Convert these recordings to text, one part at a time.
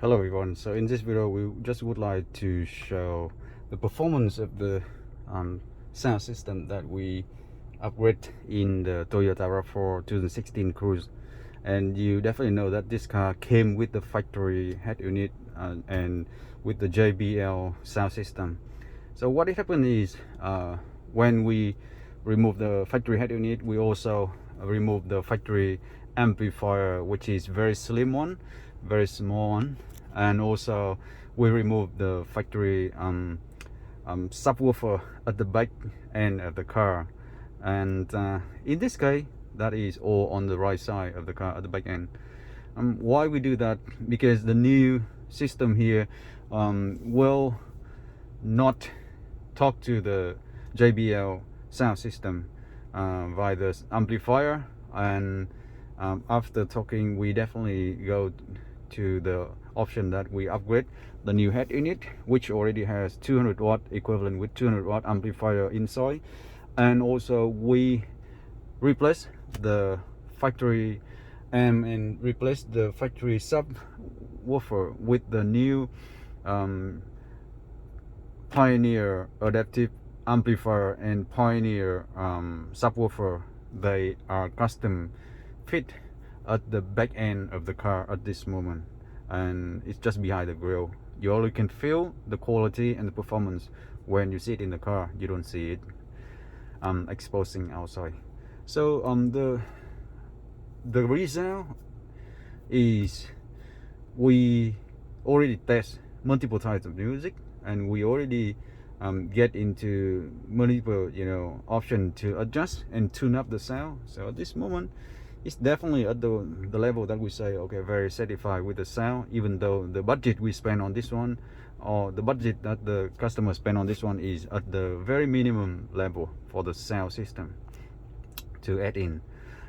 Hello everyone. So in this video we just would like to show the performance of the sound system that we upgrade in the Toyota RAV4 2016 Cruise. And you definitely know that this car came with the factory head unit and with the JBL sound system. So what happened is when we remove the factory head unit, we also remove the factory amplifier, which is very slim one, very small one, and also we remove the factory subwoofer at the back end of the car. And in this case, that is all on the right side of the car at the back end. Why we do that? Because the new system here will not talk to the JBL sound system via the amplifier, and after talking we definitely go to the option that we upgrade the new head unit, which already has 200 watt equivalent with 200 watt amplifier inside, and also we replace the factory and replace the factory subwoofer with the new Pioneer adaptive amplifier and Pioneer subwoofer. They are custom fit at the back end of the car at this moment, and it's just behind the grille. You only can feel the quality and the performance when you sit in the car. You don't see it exposing outside. So the result is we already test multiple types of music, and we already get into multiple option to adjust and tune up the sound. So at this moment it's definitely at the level that we say, okay, very satisfied with the sound, even though the budget we spend on this one, or the budget that the customer spend on this one, is at the very minimum level for the sound system to add in.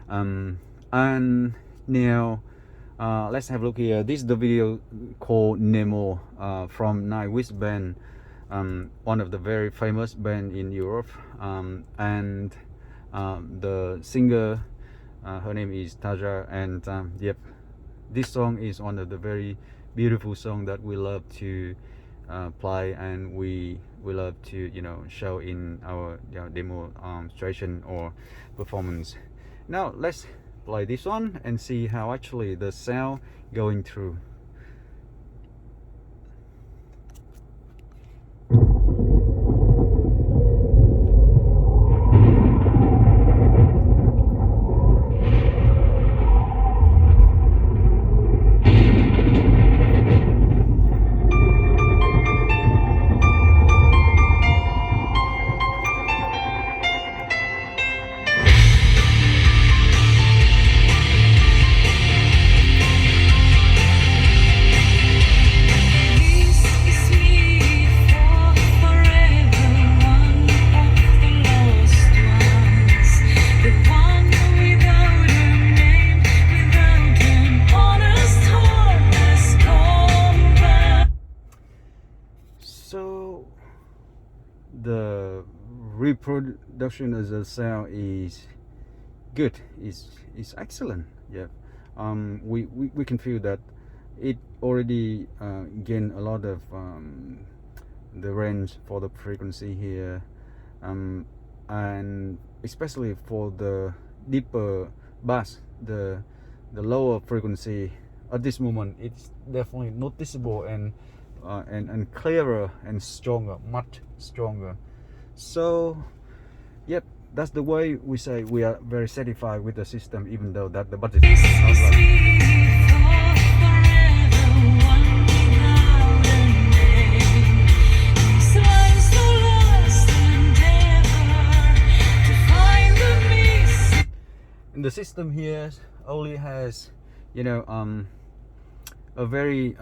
And now let's have a look here. This is the video called Nemo from Brisbane, one of the very famous band in Europe, and the singer, her name is Taja, and yep, this song is one of the very beautiful song that we love to play, and we love to show in our demonstration or performance. Now let's play this one and see how actually the sound going through. So the reproduction as a sound is good, is excellent. Yeah, we can feel that it already gained a lot of the range for the frequency here, and especially for the deeper bass, the lower frequency at this moment, it's definitely noticeable and clearer and stronger, much stronger. So yep, that's the way we say we are very satisfied with the system, even though that the budget is not and the system here only has a very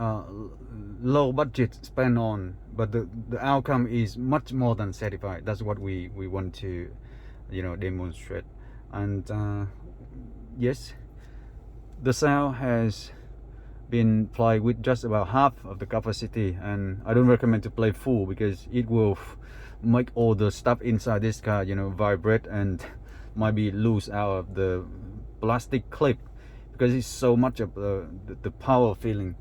low budget spent on, but the outcome is much more than satisfied. That's what we want to demonstrate. And yes, the sound has been played with just about half of the capacity, and I don't recommend to play full because it will make all the stuff inside this car vibrate and might be loose out of the plastic clip, because it's so much of the power feeling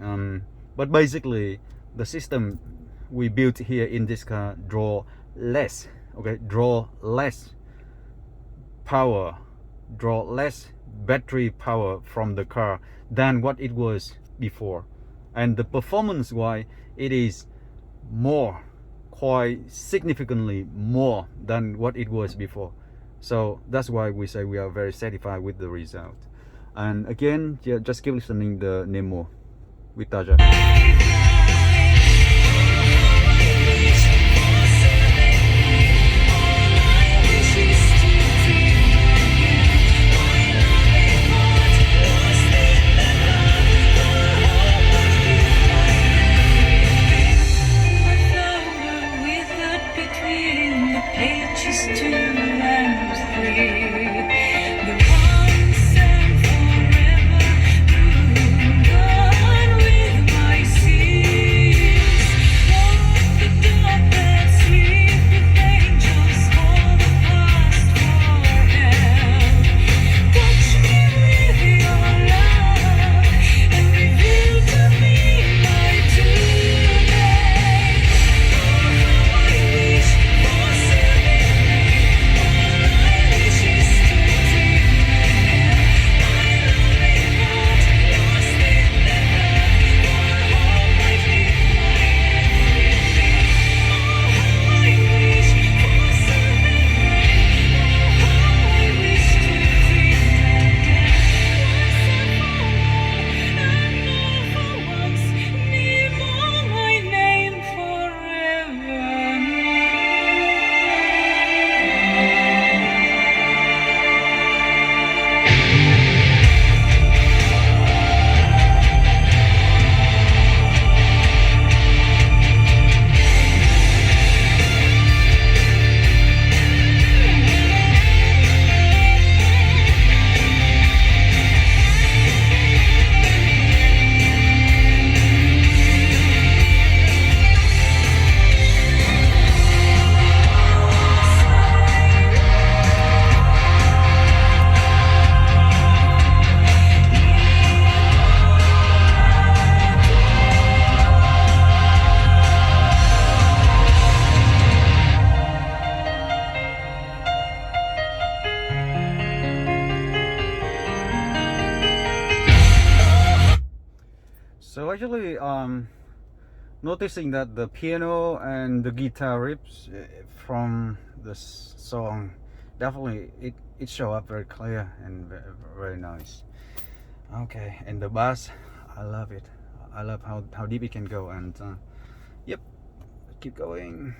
But basically the system we built here in this car draw less power, draw less battery power from the car than what it was before, and the performance wise it is more, quite significantly more than what it was before. So that's why we say we are very satisfied with the result. And again, yeah, just keep listening the Nemo with Taja. So actually noticing that the piano and the guitar riffs from the song, definitely it show up very clear and very nice. Okay, and the bass, I love it. I love how deep it can go, and yep, keep going.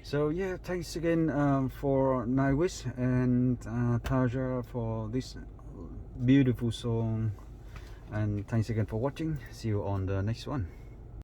So yeah, thanks again for Naiwish and Taja for this beautiful song, and thanks again for watching. See you on the next one.